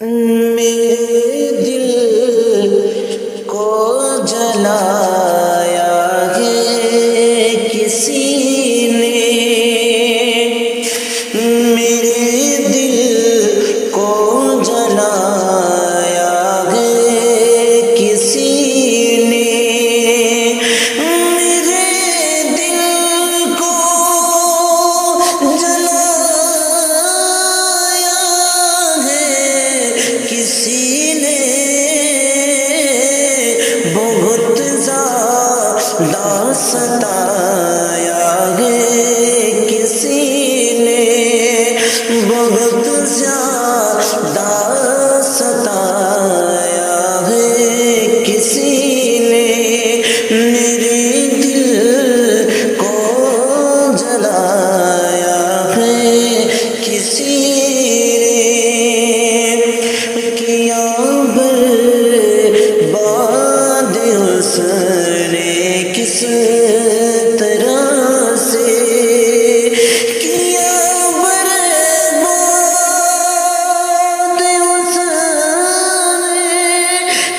میرے دل کو جلایا ہے کسی نے، میرے دل کو جلایا ہے کسی نے، میرے دل کو جلایا ہے کسی نے، بہت زیادہ ستایا ہے کسی نے، بہت زیادہ ستایا ہے کسی نے، میرے دل کو جلایا ہے کسی نے، کیا برباد اس نے کس طرح سے، کیا برباد اس نے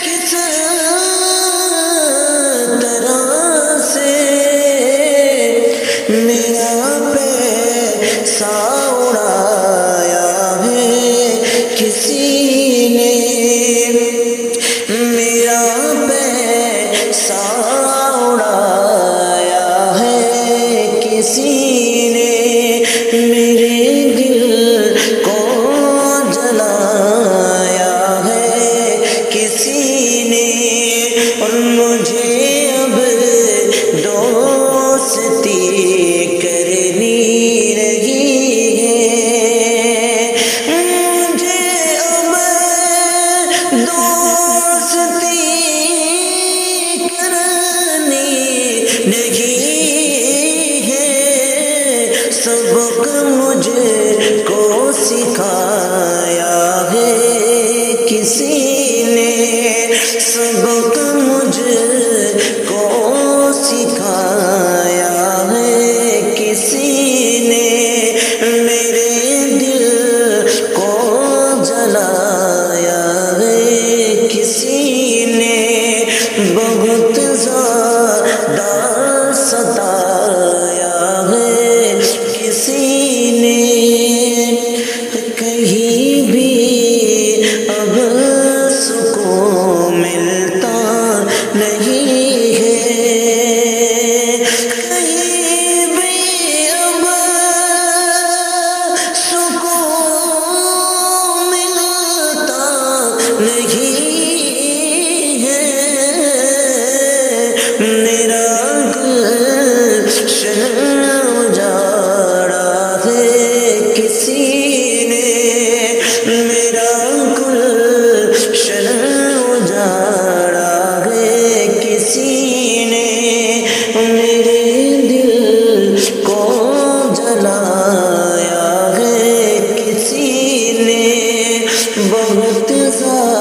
کس طرح سے، میرا پیسہ اڑایا ہے کسی نے، میرا پیسہ اڑایا ہے کسی نے، میرے دل کو جلایا ہے کسی نے، اور مجھے اب دوستی کرنی رہی ہے، مجھے اب دوستی کرنی نہیں ہے، سبق مجھ کو سکھایا ہے کسی نے، سبق مجھ کو سکھایا ہے کسی نے، میرے دل کو جلایا ہے کسی نے، بہت زیادہ ستایا ہے کسی نے، کہیں بھی اب سکون ملتا نہیں ہے، کہیں بھی اب سکون ملتا نہیں ہے، میرا گلشن اجاڑا ہے کسی نے، میرا گلشن اجاڑا ہے کسی نے، میرے دل کو جلایا ہے کسی نے، بہت زیادہ